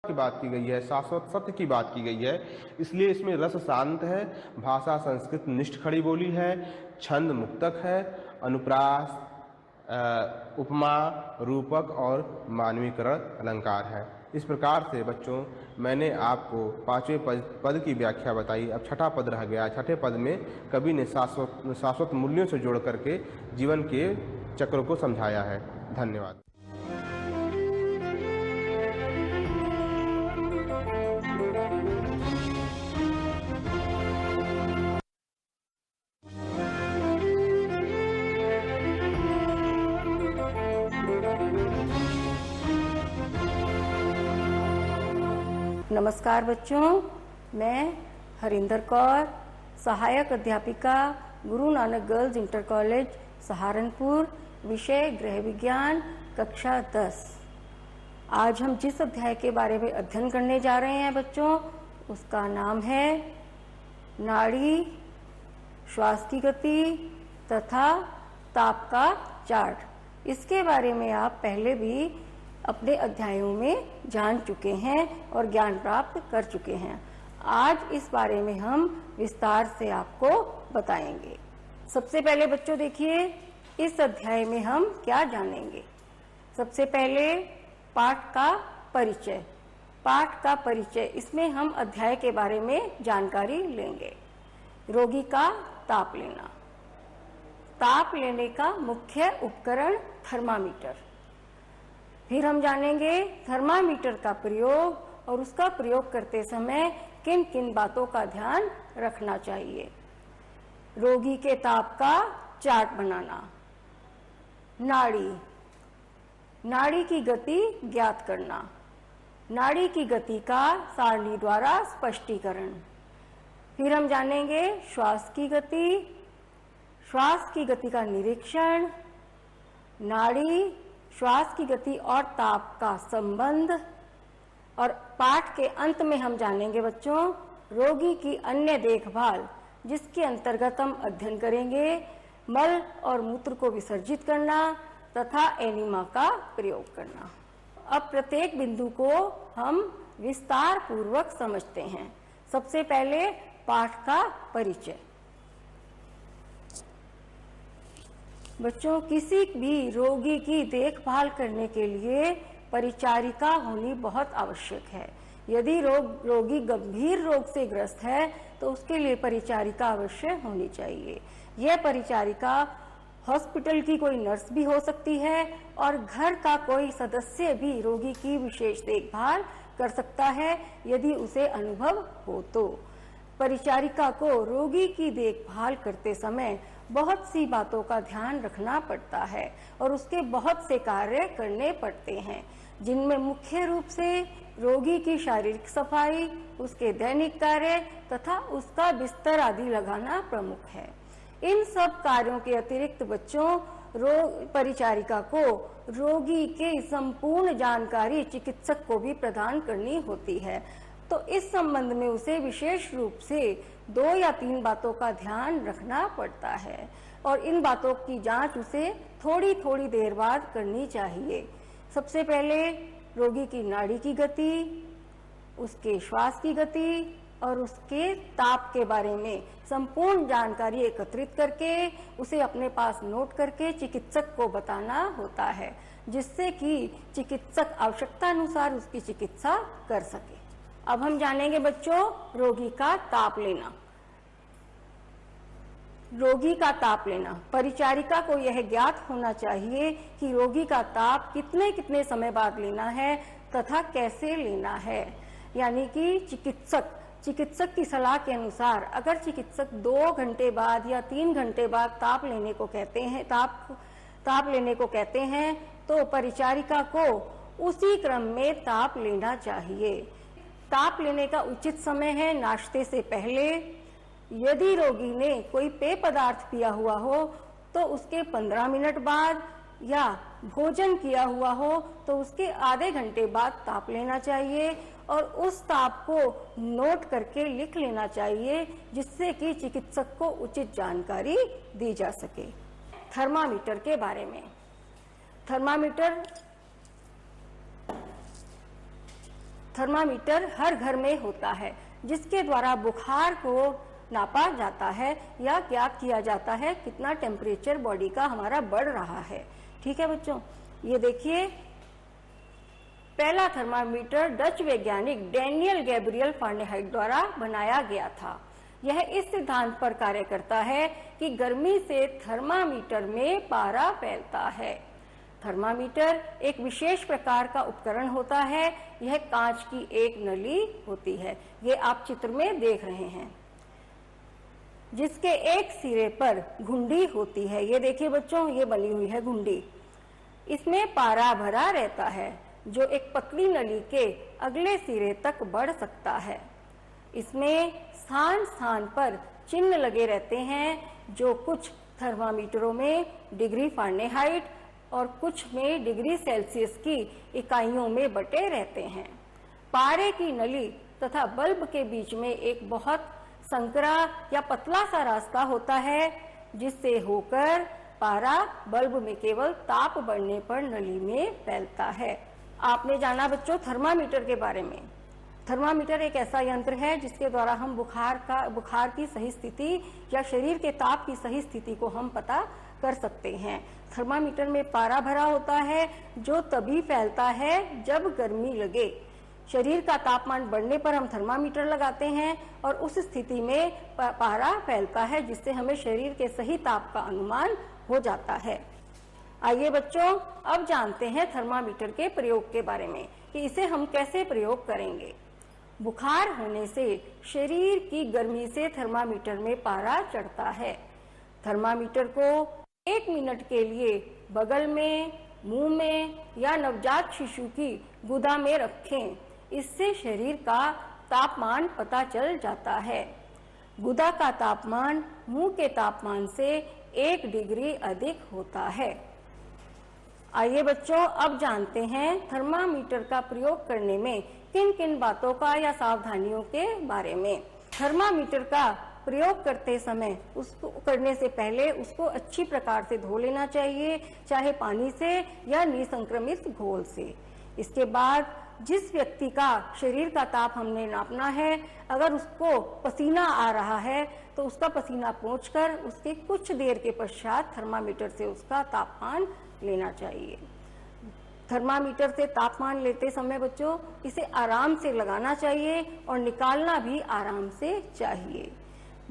की बात की गई है, शाश्वत सत्य की बात की गई है, इसलिए इसमें रस शांत है, भाषा संस्कृत निष्ठ खड़ी बोली है, छंद मुक्तक है, अनुप्रास, उपमा, रूपक और मानवीकरण अलंकार है। इस प्रकार से बच्चों मैंने आपको पांचवें पद की व्याख्या बताई। अब छठा पद रह गया। छठे पद में कवि ने शाश्वत मूल्यों से जोड़ करके जीवन के चक्र को समझाया है। धन्यवाद। नमस्कार बच्चों, मैं हरिंदर कौर, सहायक अध्यापिका Guru Nanak girls inter college Saharanpur, विषय गृह विज्ञान, कक्षा 10। आज हम जिस अध्याय के बारे में अध्ययन करने जा रहे हैं बच्चों, उसका नाम है नाड़ी, श्वास की गति तथा ताप का चार्ट। इसके बारे में आप पहले भी अपने अध्यायों में जान चुके हैं और ज्ञान प्राप्त कर चुके हैं। आज इस बारे में हम विस्तार से आपको बताएंगे। सबसे पहले बच्चों देखिए, इस अध्याय में हम क्या जानेंगे। सबसे पहले पाठ का परिचय। पाठ का परिचय, इसमें हम अध्याय के बारे में जानकारी लेंगे। रोगी का ताप लेना। ताप लेने का मुख्य उपकरण थर्मामीटर। फिर हम जानेंगे थर्मामीटर का प्रयोग और उसका प्रयोग करते समय किन किन बातों का ध्यान रखना चाहिए। रोगी के ताप का चार्ट बनाना। नाड़ी, नाड़ी की गति ज्ञात करना। नाड़ी की गति का सारणी द्वारा स्पष्टीकरण। फिर हम जानेंगे श्वास की गति, श्वास की गति का निरीक्षण, नाड़ी, श्वास की गति और ताप का संबंध। और पाठ के अंत में हम जानेंगे बच्चों रोगी की अन्य देखभाल, जिसके अंतर्गत हम अध्ययन करेंगे मल और मूत्र को विसर्जित करना तथा एनिमा का प्रयोग करना। अब प्रत्येक बिंदु को हम विस्तार पूर्वक समझते हैं। सबसे पहले पाठ का परिचय। बच्चों, किसी भी रोगी की देखभाल करने के लिए परिचारिका होनी बहुत आवश्यक है। यदि रोगी गंभीर रोग से ग्रस्त है तो उसके लिए परिचारिका अवश्य होनी चाहिए। यह परिचारिका हॉस्पिटल की कोई नर्स भी हो सकती है और घर का कोई सदस्य भी रोगी की विशेष देखभाल कर सकता है यदि उसे अनुभव हो तो। परिचारिका को रोगी की देखभाल करते समय बहुत सी बातों का ध्यान रखना पड़ता है और उसके बहुत से कार्य करने पड़ते हैं, जिनमें मुख्य रूप से रोगी की शारीरिक सफाई, उसके दैनिक कार्य तथा उसका बिस्तर आदि लगाना प्रमुख है। इन सब कार्यों के अतिरिक्त बच्चों परिचारिका को रोगी के संपूर्ण जानकारी चिकित्सक को भी प्रदान करनी होती है। तो इस संबंध में उसे विशेष रूप से 2 या 3 बातों का ध्यान रखना पड़ता है और इन बातों की जांच उसे थोड़ी थोड़ी देर बाद करनी चाहिए। सबसे पहले रोगी की नाड़ी की गति, उसके श्वास की गति और उसके ताप के बारे में संपूर्ण जानकारी एकत्रित करके उसे अपने पास नोट करके चिकित्सक को बताना होता है, जिससे कि चिकित्सक आवश्यकता अनुसार उसकी चिकित्सा कर सके। अब हम जानेंगे बच्चों रोगी का ताप लेना। रोगी का ताप लेना, परिचारिका को यह ज्ञात होना चाहिए कि रोगी का ताप कितने कितने समय बाद लेना है तथा कैसे लेना है। यानी कि चिकित्सक की सलाह के अनुसार अगर चिकित्सक 2 घंटे बाद या 3 घंटे बाद ताप लेने को कहते हैं तो परिचारिका को उसी क्रम में ताप लेना चाहिए। ताप लेने का उचित समय है नाश्ते से पहले। यदि रोगी ने कोई पेय पदार्थ पिया हुआ हो तो उसके 15 मिनट बाद या भोजन किया हुआ हो तो उसके आधे घंटे बाद ताप लेना चाहिए और उस ताप को नोट करके लिख लेना चाहिए, जिससे कि चिकित्सक को उचित जानकारी दी जा सके। थर्मामीटर के बारे में। थर्मामीटर हर घर में होता है, जिसके द्वारा बुखार को नापा जाता है या ज्ञात किया जाता है कितना टेम्परेचर बॉडी का हमारा बढ़ रहा है। ठीक है बच्चों, ये देखिए पहला थर्मामीटर डच वैज्ञानिक डैनियल गैब्रियल फारेनहाइट द्वारा बनाया गया था। यह इस सिद्धांत पर कार्य करता है कि गर्मी से थर्मामीटर में पारा फैलता है। थर्मामीटर एक विशेष प्रकार का उपकरण होता है। यह कांच की एक नली होती है, ये आप चित्र में देख रहे हैं, जिसके एक सिरे पर घुंडी होती है। ये देखिए बच्चों, ये बनी हुई है घुंडी। इसमें पारा भरा रहता है जो एक पतली नली के अगले सिरे तक बढ़ सकता है। इसमें स्थान स्थान पर चिन्ह लगे रहते हैं जो कुछ थर्मामीटरों में डिग्री फारेनहाइट और कुछ में डिग्री सेल्सियस की इकाइयों में बटे रहते हैं। पारे की नली तथा बल्ब के बीच में एक बहुत संकरा या पतला सा रास्ता होता है, जिससे होकर पारा बल्ब में केवल ताप बढ़ने पर नली में फैलता है। आपने जाना बच्चों थर्मामीटर के बारे में। थर्मामीटर एक ऐसा यंत्र है जिसके द्वारा हम बुखार की सही स्थिति या शरीर के ताप की सही स्थिति को हम पता कर सकते हैं। थर्मामीटर में पारा भरा होता है जो तभी फैलता है जब गर्मी लगे। शरीर का तापमान बढ़ने पर हम थर्मामीटर लगाते हैं और उस स्थिति में पारा फैलता है, जिससे हमें शरीर के सही ताप का अनुमान हो जाता है। आइए बच्चों, अब जानते हैं थर्मामीटर के प्रयोग के बारे में कि इसे हम कैसे प्रयोग करेंगे। बुखार होने से शरीर की गर्मी से थर्मामीटर में पारा चढ़ता है। थर्मामीटर को 1 मिनट के लिए बगल में, मुंह में या नवजात शिशु की गुदा में रखें। इससे शरीर का तापमान पता चल जाता है। गुदा का तापमान मुंह के तापमान से 1 डिग्री अधिक होता है। आइए बच्चों, अब जानते हैं थर्मामीटर का प्रयोग करने में किन किन बातों का या सावधानियों के बारे में। थर्मामीटर का प्रयोग करते समय उसको करने से पहले उसको अच्छी प्रकार से धो लेना चाहिए, चाहे पानी से या निसंक्रमित घोल से। इसके बाद जिस व्यक्ति का शरीर का ताप हमने नापना है, अगर उसको पसीना आ रहा है तो उसका पसीना पोंछकर उसके कुछ देर के पश्चात थर्मामीटर से उसका तापमान लेना चाहिए। थर्मामीटर से तापमान लेते समय बच्चों इसे आराम से लगाना चाहिए और निकालना भी आराम से चाहिए।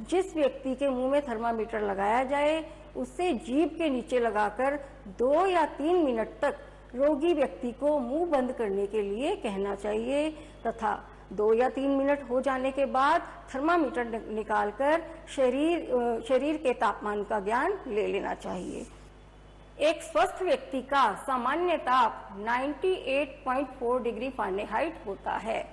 जिस व्यक्ति के मुंह में थर्मामीटर लगाया जाए उससे जीभ के नीचे लगाकर 2 या 3 मिनट तक रोगी व्यक्ति को मुंह बंद करने के लिए कहना चाहिए तथा 2 या 3 मिनट हो जाने के बाद थर्मामीटर निकालकर शरीर के तापमान का ज्ञान ले लेना चाहिए। एक स्वस्थ व्यक्ति का सामान्य ताप 98.4 डिग्री फारेनहाइट होता है।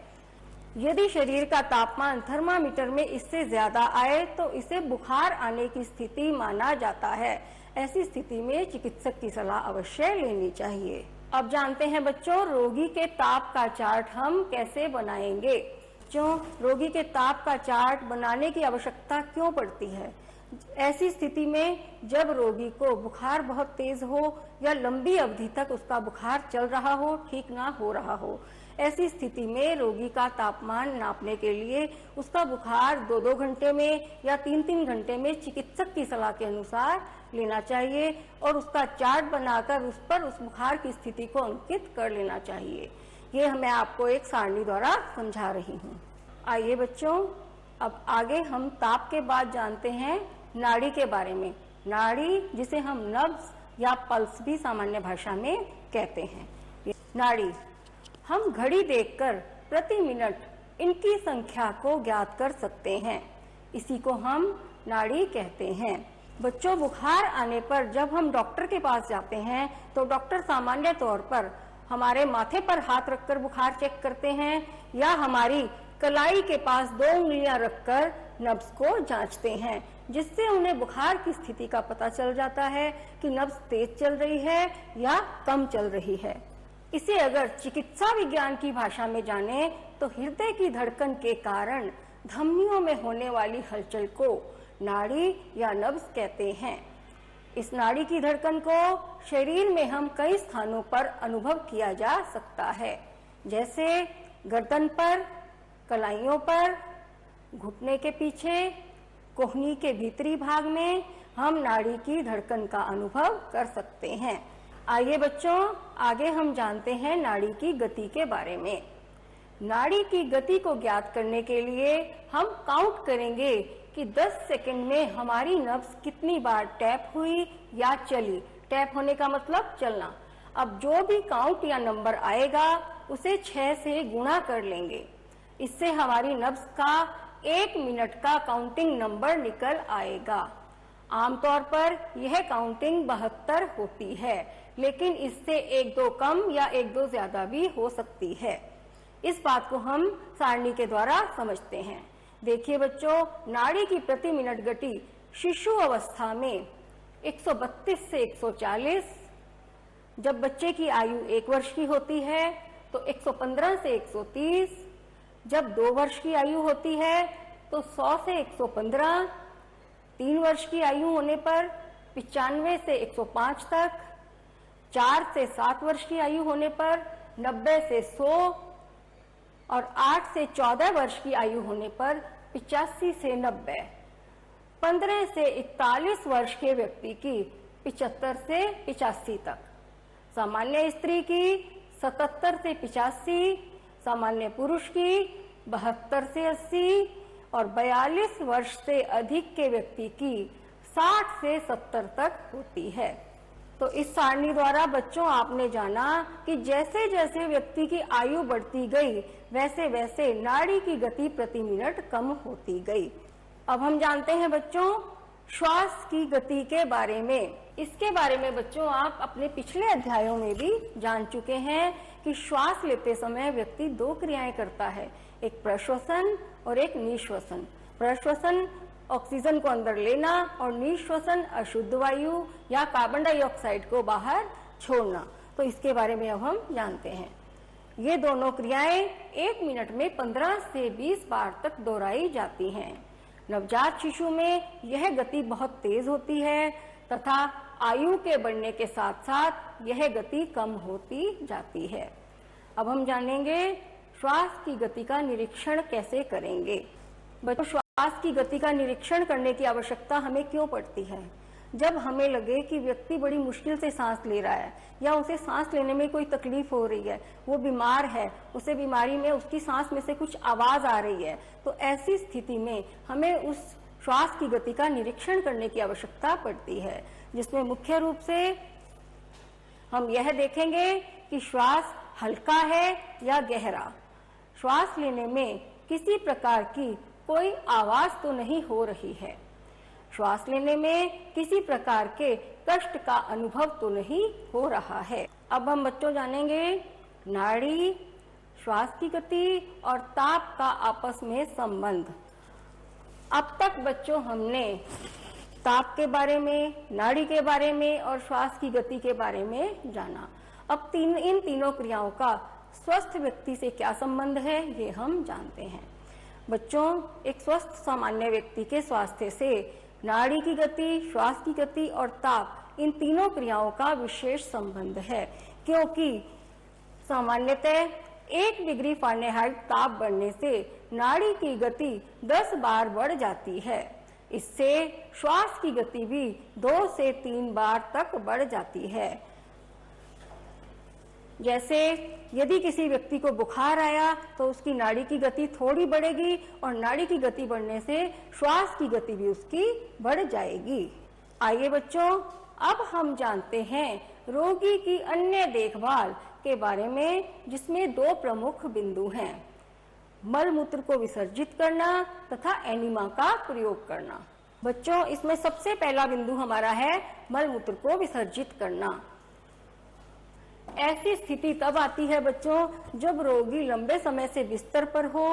यदि शरीर का तापमान थर्मामीटर में इससे ज्यादा आए तो इसे बुखार आने की स्थिति माना जाता है। ऐसी स्थिति में चिकित्सक की सलाह अवश्य लेनी चाहिए। अब जानते हैं बच्चों रोगी के ताप का चार्ट हम कैसे बनाएंगे। रोगी के ताप का चार्ट बनाने की आवश्यकता क्यों पड़ती है? ऐसी स्थिति में जब रोगी को बुखार बहुत तेज हो या लंबी अवधि तक उसका बुखार चल रहा हो, ठीक ना हो रहा हो, ऐसी स्थिति में रोगी का तापमान नापने के लिए उसका बुखार 2-2 घंटे में या 3-3 घंटे में चिकित्सक की सलाह के अनुसार लेना चाहिए और उसका चार्ट बनाकर उस पर उस बुखार की स्थिति को अंकित कर लेना चाहिए। ये मैं आपको एक सारणी द्वारा समझा रही हूँ। आइए बच्चों, अब आगे हम ताप के बाद जानते हैं नाड़ी के बारे में। नाड़ी जिसे हम नब्ज या पल्स भी सामान्य भाषा में कहते हैं। नाड़ी हम घड़ी देखकर प्रति मिनट इनकी संख्या को ज्ञात कर सकते हैं, इसी को हम नाड़ी कहते हैं। बच्चों बुखार आने पर जब हम डॉक्टर के पास जाते हैं तो डॉक्टर सामान्य तौर पर हमारे माथे पर हाथ रखकर बुखार चेक करते हैं या हमारी कलाई के पास 2 उंगलियां रखकर नब्ज को जांचते हैं, जिससे उन्हें बुखार की स्थिति का पता चल जाता है कि नब्ज तेज चल रही है या कम चल रही है। इसे अगर चिकित्सा विज्ञान की भाषा में जाने तो हृदय की धड़कन के कारण धमनियों में होने वाली हलचल को नाड़ी या नब्ज कहते हैं। इस नाड़ी की धड़कन को शरीर में हम कई स्थानों पर अनुभव किया जा सकता है, जैसे गर्दन पर, कलाइयों पर, घुटने के पीछे, कोहनी के भीतरी भाग में हम नाड़ी की धड़कन का अनुभव कर सकते हैं। आइए बच्चों, आगे हम जानते हैं नाड़ी की गति के बारे में। नाड़ी की गति को ज्ञात करने के लिए हम काउंट करेंगे कि 10 सेकंड में हमारी नब्ज कितनी बार टैप हुई या चली। टैप होने का मतलब चलना। अब जो भी काउंट या नंबर आएगा उसे 6 से गुणा कर लेंगे। इससे हमारी नब्ज का 1 मिनट का काउंटिंग नंबर निकल आएगा। आमतौर पर यह काउंटिंग 72 होती है, लेकिन इससे 1-2 कम या 1-2 ज्यादा भी हो सकती है। इस बात को हम सारणी के द्वारा समझते हैं। देखिए बच्चों, नाड़ी की प्रति मिनट गति शिशु अवस्था में 132 से 140, जब बच्चे की आयु 1 वर्ष की होती है तो 115 से 130, जब 2 वर्ष की आयु होती है तो 100 से 115, 3 वर्ष की आयु होने पर 95 से 105 तक, 4 से 7 वर्ष की आयु होने पर 90 से 100 और 8 से 14 वर्ष की आयु होने पर 85 से 90, 15 से 41 वर्ष के व्यक्ति की 75 से 85 तक, सामान्य स्त्री की 77 से 85, सामान्य पुरुष की 72 से 80 और 42 वर्ष से अधिक के व्यक्ति की 60 से 70 तक होती है। तो इस सारणी द्वारा बच्चों आपने जाना कि जैसे जैसे व्यक्ति की आयु बढ़ती गई वैसे वैसे नाड़ी की गति प्रति मिनट कम होती गई। अब हम जानते हैं बच्चों श्वास की गति के बारे में। इसके बारे में बच्चों आप अपने पिछले अध्यायों में भी जान चुके हैं कि श्वास लेते समय व्यक्ति 2 क्रियाएं करता है, एक प्रश्वसन और एक निश्वसन। प्रश्वसन ऑक्सीजन को अंदर लेना और निश्वसन अशुद्ध वायु या कार्बन डाइऑक्साइड को बाहर छोड़ना। तो इसके बारे में अब हम जानते हैं। ये दोनों क्रियाएं 1 मिनट में 15 से 20 बार तक दोहराई जाती हैं। नवजात शिशु में यह गति बहुत तेज होती है तथा आयु के बढ़ने के साथ साथ यह गति कम होती जाती है। अब हम जानेंगे श्वास की गति का निरीक्षण कैसे करेंगे। बच्चों, श्वास की गति का निरीक्षण करने की आवश्यकता हमें क्यों पड़ती है? जब हमें लगे कि व्यक्ति बड़ी मुश्किल से सांस ले रहा है या उसे सांस लेने में कोई तकलीफ हो रही है, वो बीमार है, उसे बीमारी में उसकी सांस में से कुछ आवाज आ रही है, तो ऐसी स्थिति में हमें उस श्वास की गति का निरीक्षण करने की आवश्यकता पड़ती है, जिसमें मुख्य रूप से हम यह देखेंगे कि श्वास हल्का है या गहरा, श्वास लेने में किसी प्रकार की कोई आवाज तो नहीं हो रही है, श्वास लेने में किसी प्रकार के कष्ट का अनुभव तो नहीं हो रहा है। अब हम बच्चों जानेंगे नाड़ी, श्वास की गति और ताप का आपस में संबंध। अब तक बच्चों हमने ताप के बारे में, नाड़ी के बारे में और श्वास की गति के बारे में जाना। अब इन तीनों क्रियाओं का स्वस्थ व्यक्ति से क्या संबंध है ये हम जानते हैं। बच्चों, एक स्वस्थ सामान्य व्यक्ति के स्वास्थ्य से नाड़ी की गति, श्वास की गति और ताप, इन तीनों क्रियाओं का विशेष संबंध है, क्योंकि सामान्यतः 1 डिग्री फ़ारेनहाइट ताप बढ़ने से नाड़ी की गति 10 बार बढ़ जाती है। इससे श्वास की गति भी 2 से 3 बार तक बढ़ जाती है। जैसे यदि किसी व्यक्ति को बुखार आया तो उसकी नाड़ी की गति थोड़ी बढ़ेगी और नाड़ी की गति बढ़ने से श्वास की गति भी उसकी बढ़ जाएगी। आइए बच्चों, अब हम जानते हैं रोगी की अन्य देखभाल के बारे में, जिसमें 2 प्रमुख बिंदु हैं, मल मूत्र को विसर्जित करना तथा एनिमा का प्रयोग करना। बच्चों, इसमें सबसे पहला बिंदु हमारा है मल मूत्र को विसर्जित करना। ऐसी स्थिति तब आती है बच्चों जब रोगी लंबे समय से बिस्तर पर हो,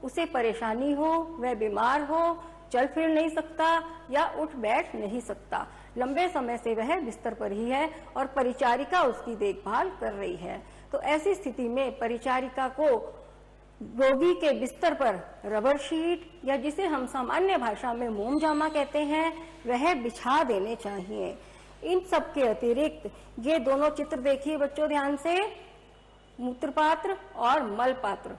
उसे परेशानी हो, वह बीमार हो, चल फिर नहीं सकता या उठ बैठ नहीं सकता, लंबे समय से वह बिस्तर पर ही है और परिचारिका उसकी देखभाल कर रही है। तो ऐसी स्थिति में परिचारिका को रोगी के बिस्तर पर रबर शीट या जिसे हम सामान्य भाषा में मोम जामा कहते हैं वह बिछा देने चाहिए। इन सब के अतिरिक्त ये दोनों चित्र देखिए बच्चों ध्यान से, मूत्र पात्र और मल पात्र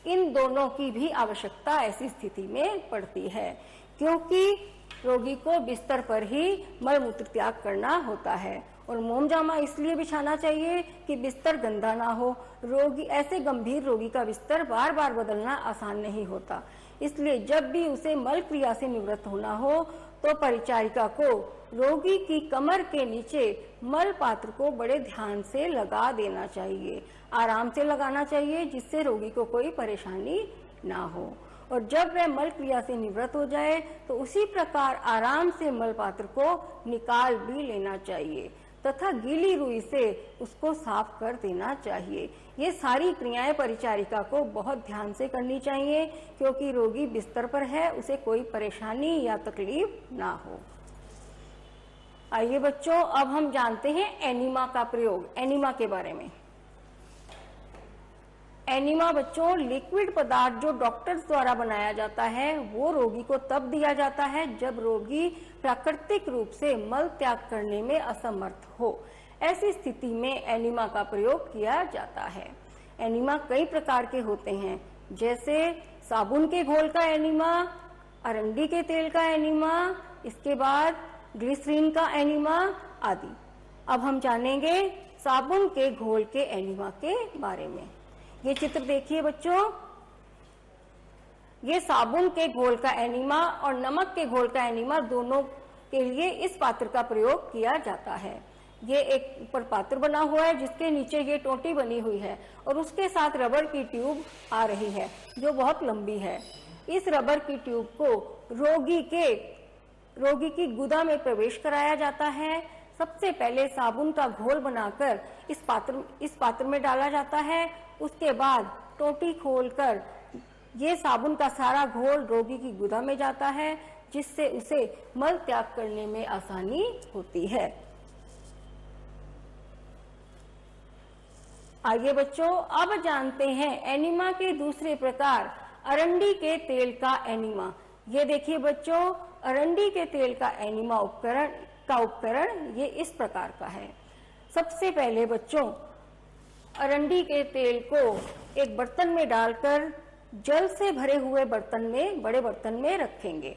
इन दोनों की भी आवश्यकता ऐसी स्थिति में पड़ती है, क्योंकि रोगी को बिस्तर पर ही मल मूत्र त्याग करना होता है। और मोमजामा इसलिए बिछाना चाहिए कि बिस्तर गंदा ना हो। रोगी, ऐसे गंभीर रोगी का बिस्तर बार बार बदलना आसान नहीं होता, इसलिए जब भी उसे मल क्रिया से निवृत्त होना हो तो परिचारिका को रोगी की कमर के नीचे मल पात्र को बड़े ध्यान से लगा देना चाहिए, आराम से लगाना चाहिए, जिससे रोगी को कोई परेशानी ना हो। और जब वह मल क्रिया से निवृत्त हो जाए तो उसी प्रकार आराम से मल पात्र को निकाल भी लेना चाहिए तथा गीली रुई से उसको साफ कर देना चाहिए। ये सारी क्रियाएं परिचारिका को बहुत ध्यान से करनी चाहिए, क्योंकि रोगी बिस्तर पर है, उसे कोई परेशानी या तकलीफ ना हो। आइए बच्चों, अब हम जानते हैं एनीमा का प्रयोग, एनीमा के बारे में। एनीमा बच्चों लिक्विड पदार्थ जो डॉक्टर्स द्वारा बनाया जाता है वो रोगी को तब दिया जाता है जब रोगी प्राकृतिक रूप से मल त्याग करने में असमर्थ हो। ऐसी स्थिति में एनीमा का प्रयोग किया जाता है। एनीमा कई प्रकार के होते हैं, जैसे साबुन के घोल का एनीमा, अरंडी के तेल का एनीमा, इसके बाद ग्लिसरीन का एनीमा आदि। अब हम जानेंगे साबुन के घोल के एनीमा के बारे में। ये चित्र देखिए बच्चों, ये साबुन के घोल का एनीमा और नमक के घोल का एनीमा दोनों के लिए इस पात्र का प्रयोग किया जाता है। ये एक ऊपर पात्र बना हुआ है जिसके नीचे ये टोटी बनी हुई है और उसके साथ रबर की ट्यूब आ रही है जो बहुत लंबी है। इस रबर की ट्यूब को रोगी की गुदा में प्रवेश कराया जाता है। सबसे पहले साबुन का घोल बनाकर इस पात्र में डाला जाता है। उसके बाद टोटी खोलकर ये साबुन का सारा घोल रोगी की गुदा में जाता है, जिससे उसे मल त्याग करने में आसानी होती है। आइए बच्चों, अब जानते हैं एनीमा के दूसरे प्रकार अरंडी के तेल का एनीमा। ये देखिए बच्चों, अरंडी के तेल का एनीमा उपकरण ये इस प्रकार का है। सबसे पहले बच्चों अरंडी के तेल को एक बर्तन में डालकर जल से भरे हुए बड़े बर्तन में रखेंगे।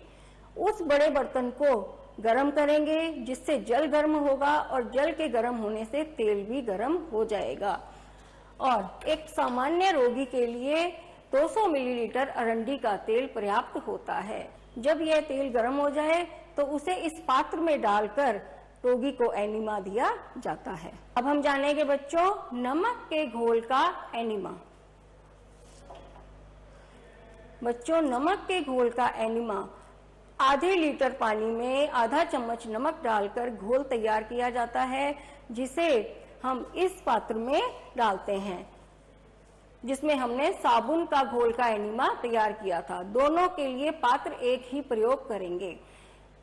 उस बड़े बर्तन को गर्म करेंगे, जिससे जल गर्म होगा और जल के गर्म होने से तेल भी गर्म हो जाएगा। और एक सामान्य रोगी के लिए 200 मिलीलीटर अरंडी का तेल पर्याप्त होता है। जब यह तेल गर्म हो जाए तो उसे इस पात्र में डालकर रोगी को एनीमा दिया जाता है। अब हम जानेंगे बच्चों नमक के घोल का एनीमा। बच्चों नमक के घोल का एनीमा आधे लीटर पानी में आधा चम्मच नमक डालकर घोल तैयार किया जाता है, जिसे हम इस पात्र में डालते हैं जिसमें हमने साबुन का घोल का एनीमा तैयार किया था। दोनों के लिए पात्र एक ही प्रयोग करेंगे।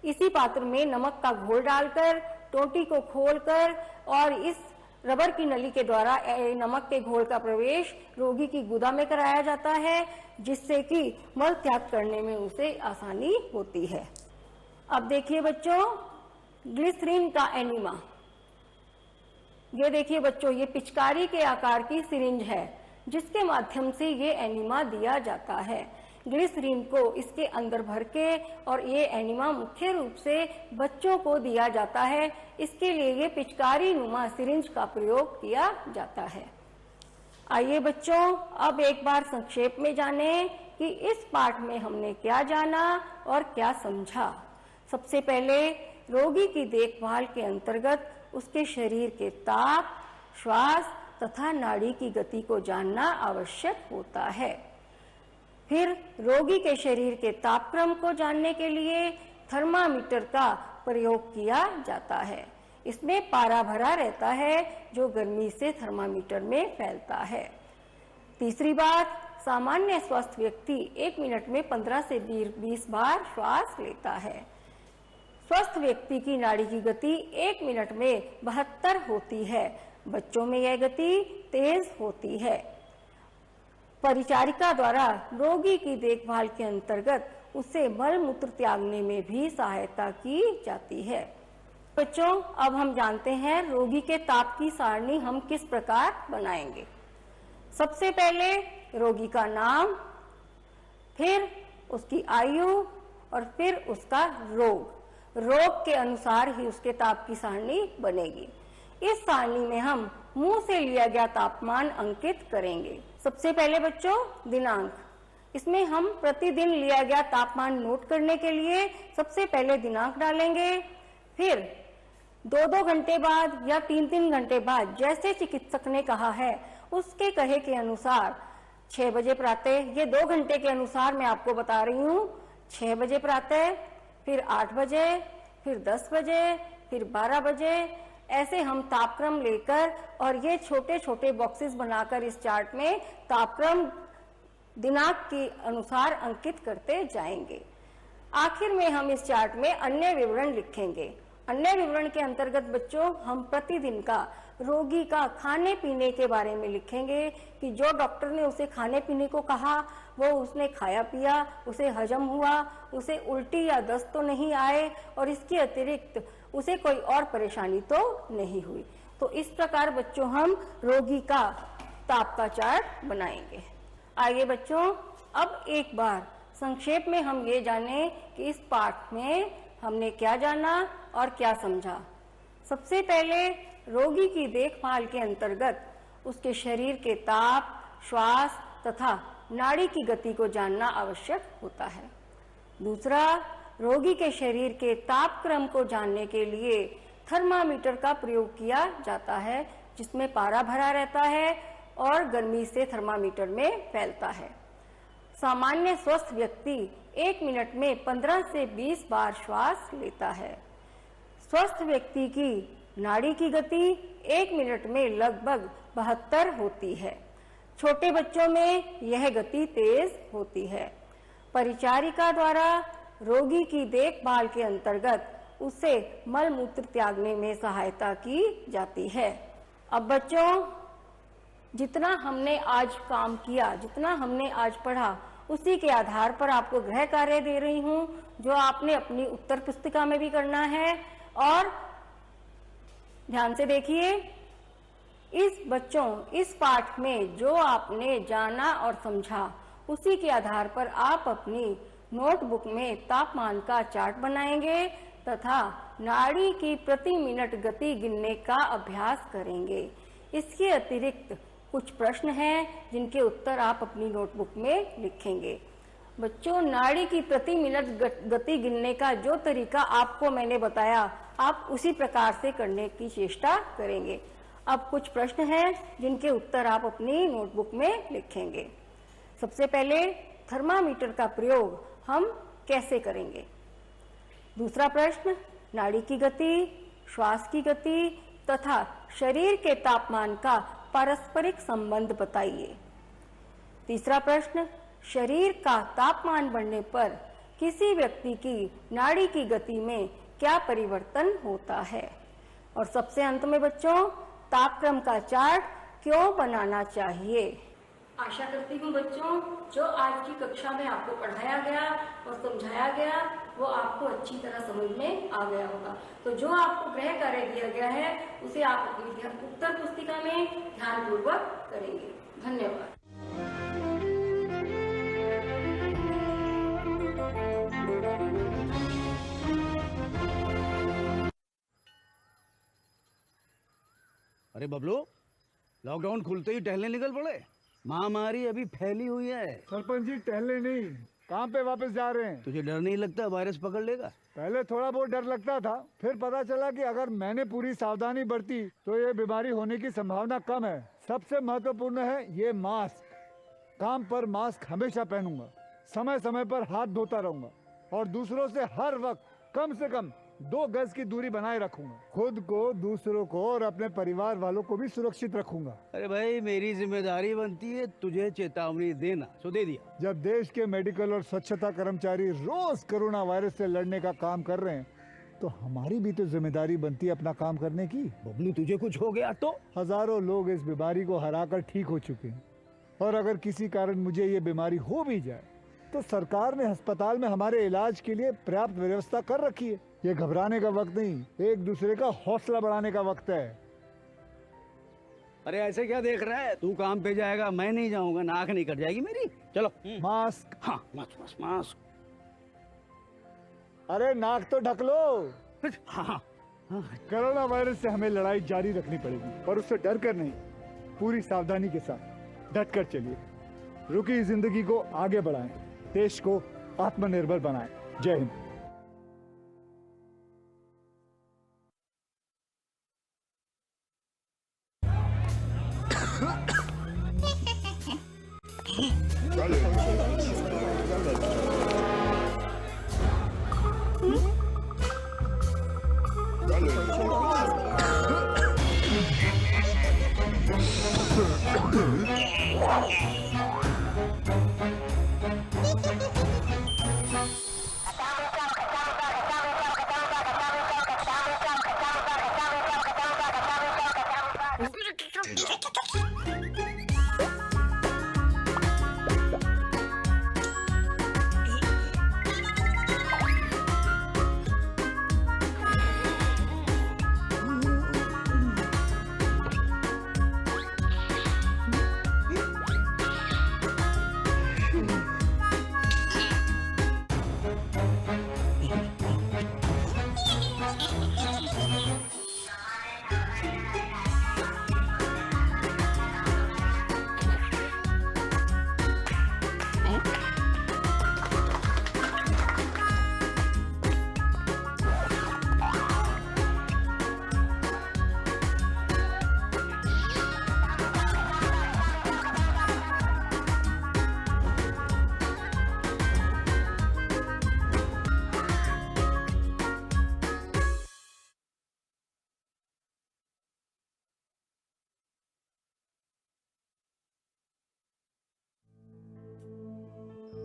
इसी पात्र में नमक का घोल डालकर टोटी को खोलकर और इस रबर की नली के द्वारा नमक के घोल का प्रवेश रोगी की गुदा में कराया जाता है, जिससे कि मल त्याग करने में उसे आसानी होती है। अब देखिए बच्चों ग्लिसरीन का एनीमा। ये देखिए बच्चों, ये पिचकारी के आकार की सिरिंज है जिसके माध्यम से ये एनीमा दिया जाता है। ग्लिसरीन को इसके अंदर भर के और ये एनीमा मुख्य रूप से बच्चों को दिया जाता है। इसके लिए ये पिचकारी नुमा सिरिंज का प्रयोग किया जाता है। आइए बच्चों, अब एक बार संक्षेप में जानें कि इस पाठ में हमने क्या जाना और क्या समझा। सबसे पहले रोगी की देखभाल के अंतर्गत उसके शरीर के ताप, श्वास तथा नाड़ी की गति को जानना आवश्यक होता है। फिर रोगी के शरीर के तापक्रम को जानने के लिए थर्मामीटर का प्रयोग किया जाता है। इसमें पारा भरा रहता है जो गर्मी से थर्मामीटर में फैलता है। तीसरी बात, सामान्य स्वस्थ व्यक्ति 1 मिनट में 15 से 20 बार श्वास लेता है। स्वस्थ व्यक्ति की नाड़ी की गति 1 मिनट में 72 होती है। बच्चों में यह गति तेज होती है। परिचारिका द्वारा रोगी की देखभाल के अंतर्गत उसे मल मूत्र त्यागने में भी सहायता की जाती है। बच्चों, अब हम जानते हैं रोगी के ताप की सारणी हम किस प्रकार बनाएंगे। सबसे पहले रोगी का नाम, फिर उसकी आयु और फिर उसका रोग के अनुसार ही उसके ताप की सारणी बनेगी। इस सारणी में हम मुंह से लिया गया तापमान अंकित करेंगे। सबसे पहले बच्चों दिनांक, इसमें हम प्रतिदिन लिया गया तापमान नोट करने के लिए सबसे पहले दिनांक डालेंगे, फिर 2-2 घंटे बाद या 3-3 घंटे बाद जैसे चिकित्सक ने कहा है उसके कहे के अनुसार 6 बजे प्रातः, ये 2 घंटे के अनुसार मैं आपको बता रही हूँ, 6 बजे प्रातः, फिर 8 बजे, फिर 10 बजे, फिर 12 बजे, ऐसे हम तापक्रम लेकर और ये छोटे छोटे बॉक्सेस बनाकर इस चार्ट में तापक्रम दिनांक के अनुसार अंकित करते जाएंगे। आखिर में हम इस चार्ट में अन्य विवरण लिखेंगे। अन्य विवरण के अंतर्गत बच्चों हम प्रतिदिन का रोगी का खाने पीने के बारे में लिखेंगे कि जो डॉक्टर ने उसे खाने पीने को कहा वो उसने खाया पिया, उसे हजम हुआ, उसे उल्टी या दस्त तो नहीं आए और इसके अतिरिक्त उसे कोई और परेशानी तो नहीं हुई। तो इस प्रकार बच्चों हम रोगी का ताप का चार्ट बनाएंगे। आइए बच्चों अब एक बार संक्षेप में हम ये जानें कि इस पाठ में हमने क्या जाना और क्या समझा। सबसे पहले रोगी की देखभाल के अंतर्गत उसके शरीर के ताप, श्वास तथा नाड़ी की गति को जानना आवश्यक होता है। दूसरा, रोगी के शरीर के तापक्रम को जानने के लिए थर्मामीटर का प्रयोग किया जाता है, जिसमें पारा भरा रहता है और गर्मी से थर्मामीटर में फैलता है। सामान्य स्वस्थ व्यक्ति 1 मिनट में 15 से 20 बार श्वास लेता है। स्वस्थ व्यक्ति की नाड़ी की गति 1 मिनट में लगभग 72 होती है। छोटे बच्चों में यह गति तेज होती है। परिचारिका द्वारा रोगी की देखभाल के अंतर्गत उसे मल मूत्र त्यागने में सहायता की जाती है। अब बच्चों जितना हमने आज काम किया, जितना हमने आज पढ़ा, उसी के आधार पर आपको गृह कार्य दे रही हूँ जो आपने अपनी उत्तर पुस्तिका में भी करना है। और ध्यान से देखिए, इस पाठ में जो आपने जाना और समझा उसी के आधार पर आप अपनी नोटबुक में तापमान का चार्ट बनाएंगे तथा नाड़ी की प्रति मिनट गति गिनने का अभ्यास करेंगे। इसके अतिरिक्त कुछ प्रश्न हैं जिनके उत्तर आप अपनी नोटबुक में लिखेंगे। बच्चों नाड़ी की प्रति मिनट गति गिनने का जो तरीका आपको मैंने बताया, आप उसी प्रकार से करने की चेष्टा करेंगे। अब कुछ प्रश्न हैं जिनके उत्तर आप अपनी नोटबुक में लिखेंगे। सबसे पहले थर्मामीटर का प्रयोग हम कैसे करेंगे। दूसरा प्रश्न, नाड़ी की गति, श्वास की गति तथा शरीर के तापमान का पारस्परिक संबंध बताइए। तीसरा प्रश्न, शरीर का तापमान बढ़ने पर किसी व्यक्ति की नाड़ी की गति में क्या परिवर्तन होता है। और सबसे अंत में बच्चों, तापक्रम का चार्ट क्यों बनाना चाहिए। आशा करती हूँ बच्चों जो आज की कक्षा में आपको पढ़ाया गया और समझाया गया वो आपको अच्छी तरह समझ में आ गया होगा। तो जो आपको गृह कार्य दिया गया है उसे आप अपनी उत्तर पुस्तिका में ध्यानपूर्वक करेंगे। धन्यवाद। अरे बबलू, लॉकडाउन खुलते ही टहलने निकल पड़े। महामारी अभी फैली हुई है। सरपंच जी टहलने नहीं, काम पे वापस जा रहे हैं। तुझे डर नहीं लगता वायरस पकड़ लेगा? पहले थोड़ा बहुत डर लगता था, फिर पता चला कि अगर मैंने पूरी सावधानी बरती तो ये बीमारी होने की संभावना कम है। सबसे महत्वपूर्ण है ये मास्क। काम पर मास्क हमेशा पहनूंगा, समय समय पर हाथ धोता रहूंगा और दूसरों से हर वक्त कम से कम 2 गज की दूरी बनाए रखूंगा। खुद को, दूसरों को और अपने परिवार वालों को भी सुरक्षित रखूंगा। अरे भाई, मेरी जिम्मेदारी बनती है तुझे चेतावनी देना, सो दे दिया। जब देश के मेडिकल और स्वच्छता कर्मचारी रोज कोरोना वायरस से लड़ने का काम कर रहे हैं तो हमारी भी तो जिम्मेदारी बनती है अपना काम करने की। बबलू, तुझे कुछ हो गया तो? हजारों लोग इस बीमारी को हराकर ठीक हो चुके हैं और अगर किसी कारण मुझे ये बीमारी हो भी जाए तो सरकार ने अस्पताल में हमारे इलाज के लिए पर्याप्त व्यवस्था कर रखी है। ये घबराने का वक्त नहीं, एक दूसरे का हौसला बढ़ाने का वक्त है। अरे ऐसे क्या देख रहा है, तू काम पे जाएगा, मैं नहीं जाऊंगा, नाक नहीं कट जाएगी मेरी। चलो। मास्क। हाँ मास्क मास्क मास्क। अरे नाक तो ढक लो। हाँ हाँ। कोरोना वायरस से हमें लड़ाई जारी रखनी पड़ेगी, पर उससे डर कर नहीं, पूरी सावधानी के साथ डट कर चलिए। रुकी जिंदगी को आगे बढ़ाएं, देश को आत्मनिर्भर बनाएं। जय हिंद।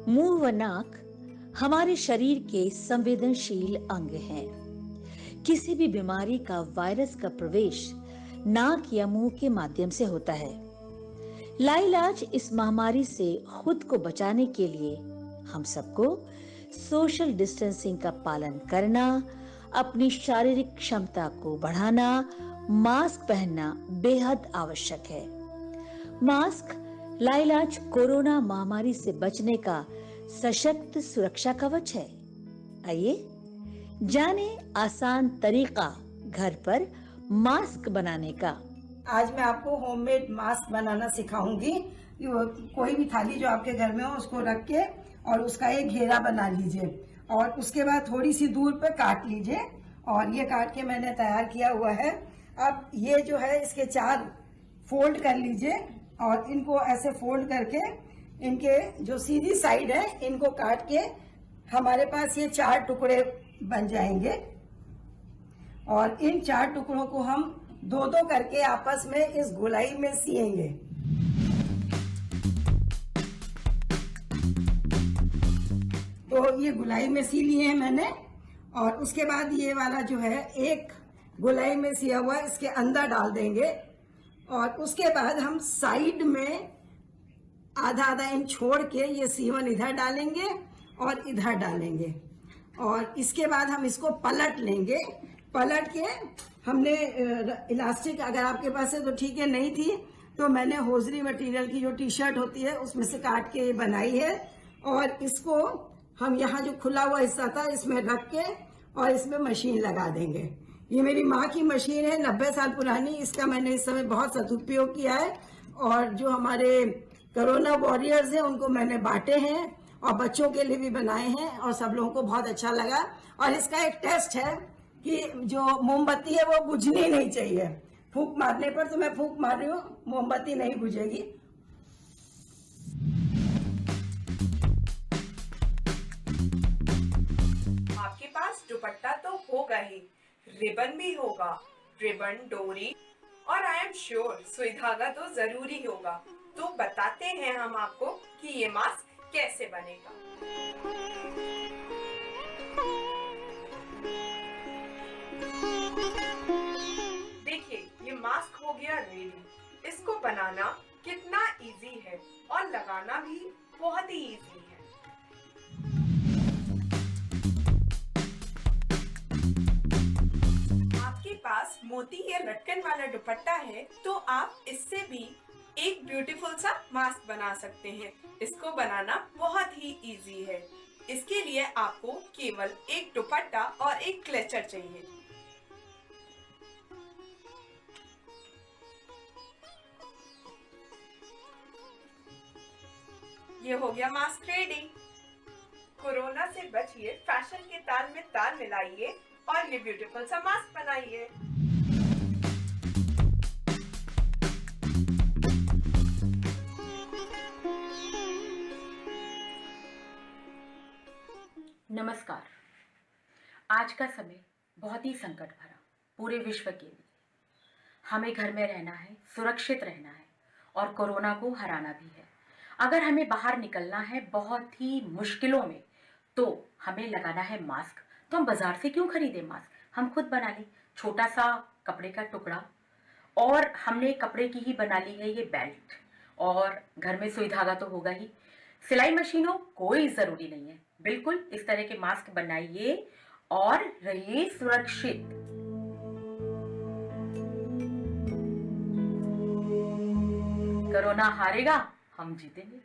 मुंह व नाक हमारे शरीर के संवेदनशील अंग हैं। किसी भी बीमारी का वायरस का प्रवेश नाक या मुंह के माध्यम से होता है। लाइलाज इस महामारी से खुद को बचाने के लिए हम सबको सोशल डिस्टेंसिंग का पालन करना, अपनी शारीरिक क्षमता को बढ़ाना, मास्क पहनना बेहद आवश्यक है। मास्क लाइलाज कोरोना महामारी से बचने का सशक्त सुरक्षा कवच है। आइए जाने आसान तरीका घर पर मास्क बनाने का। आज मैं आपको होममेड मास्क बनाना सिखाऊंगी। कोई भी थाली जो आपके घर में हो उसको रख के और उसका एक घेरा बना लीजिए और उसके बाद थोड़ी सी दूर पे काट लीजिए और ये काट के मैंने तैयार किया हुआ है। अब ये जो है इसके 4 फोल्ड कर लीजिए और इनको ऐसे फोल्ड करके इनके जो सीधी साइड है इनको काट के हमारे पास ये 4 टुकड़े बन जाएंगे और इन 4 टुकड़ों को हम 2-2 करके आपस में इस गोलाई में सिएंगे। तो ये गोलाई में सी लिए हैं मैंने और उसके बाद ये वाला जो है एक गोलाई में सिया हुआ इसके अंदर डाल देंगे और उसके बाद हम साइड में आधा इंच छोड़ के ये सीवन इधर डालेंगे और इधर डालेंगे और इसके बाद हम इसको पलट लेंगे। पलट के हमने इलास्टिक अगर आपके पास है तो ठीक है, नहीं थी तो मैंने होजरी मटेरियल की जो टी शर्ट होती है उसमें से काट के ये बनाई है और इसको हम यहाँ जो खुला हुआ हिस्सा था इसमें रख के और इसमें मशीन लगा देंगे। ये मेरी माँ की मशीन है, 90 साल पुरानी। इसका मैंने इस समय बहुत सदुपयोग किया है और जो हमारे कोरोना वॉरियर्स हैं उनको मैंने बांटे हैं और बच्चों के लिए भी बनाए हैं और सब लोगों को बहुत अच्छा लगा। और इसका एक टेस्ट है कि जो मोमबत्ती है वो बुझनी नहीं चाहिए। फूंक मारने पर, तो मैं फूंक मार रही हूँ, मोमबत्ती नहीं बुझेगी। आपके पास दुपट्टा तो होगा ही, रिबन भी होगा, रिबन, डोरी और आई एम श्योर सुई धागा तो जरूरी होगा। तो बताते हैं हम आपको कि ये मास्क कैसे बनेगा। देखिए ये मास्क हो गया रेडी। इसको बनाना कितना इजी है और लगाना भी बहुत ही इजी है। आपके पास पास मोती या लटकन वाला दुपट्टा है तो आप इससे भी एक ब्यूटीफुल सा मास्क बना सकते हैं। इसको बनाना बहुत ही इजी है। इसके लिए आपको केवल एक दुपट्टा और एक क्लेचर चाहिए। ये हो गया मास्क रेडी। कोरोना से बचिए, फैशन के ताल में ताल मिलाइए और ये ब्यूटीफुल सा मास्क बनाइए। नमस्कार। आज का समय बहुत ही संकट भरा पूरे विश्व के लिए। हमें घर में रहना है, सुरक्षित रहना है और कोरोना को हराना भी है। अगर हमें बाहर निकलना है बहुत ही मुश्किलों में तो हमें लगाना है मास्क। तो हम बाजार से क्यों खरीदें मास्क, हम खुद बना लें। छोटा सा कपड़े का टुकड़ा और हमने कपड़े की ही बना ली है ये बेल्ट, और घर में सुई धागा तो होगा ही। सिलाई मशीनों कोई ज़रूरी नहीं है। बिल्कुल इस तरह के मास्क बनाइए और रहिए सुरक्षित। कोरोना हारेगा, हम जीतेंगे।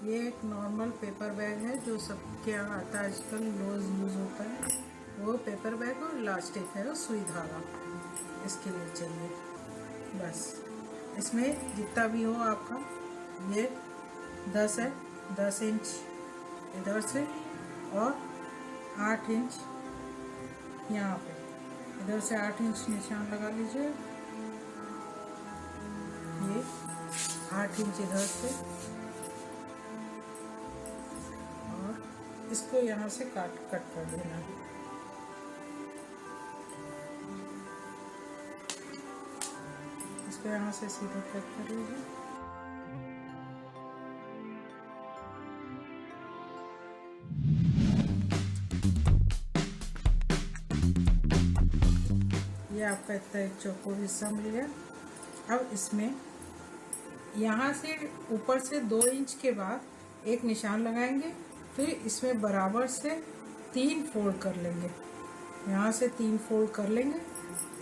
ये एक नॉर्मल पेपर बैग है जो सबके यहाँ आता है आजकल, रोज़ यूज़ होता है। वो पेपर बैग और इलास्टिक है और सुई धागा इसके लिए चाहिए। बस इसमें जितना भी हो आपका, ये 10 है, 10 इंच इधर से और 8 इंच यहाँ पे, इधर से 8 इंच निशान लगा लीजिए। ये 8 इंच इधर से, और इसको यहाँ से कट कर देना है। इसको यहाँ से सीधा कट कर लीजिए। ये आपका इतना एक चौकोर हिस्सा मिल गया। अब इसमें यहाँ से ऊपर से 2 इंच के बाद एक निशान लगाएंगे, फिर इसमें बराबर से 3 फोल्ड कर लेंगे। यहाँ से 3 फोल्ड कर लेंगे,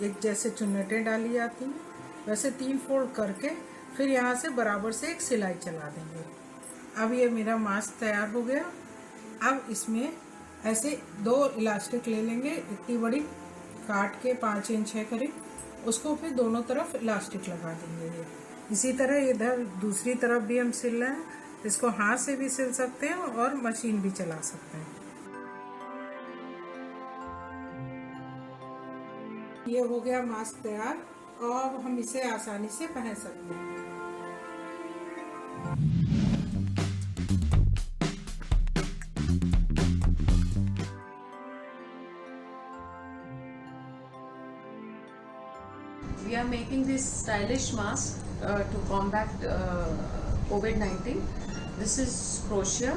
एक जैसे चुन्नटें डाली जाती हैं वैसे 3 फोल्ड करके फिर यहाँ से बराबर से एक सिलाई चला देंगे। अब ये मेरा मास्क तैयार हो गया। अब इसमें ऐसे 2 इलास्टिक ले लेंगे, इतनी बड़ी काट के 5 इंच है करीब, उसको फिर दोनों तरफ इलास्टिक लगा देंगे। ये इसी तरह इधर दूसरी तरफ भी हम सिल रहे हैं, इसको हाथ से भी सिल सकते हैं और मशीन भी चला सकते हैं। ये हो गया मास्क तैयार और हम इसे आसानी से पहन सकते हैं। We are making this stylish mask to combat COVID-19. This is crochet.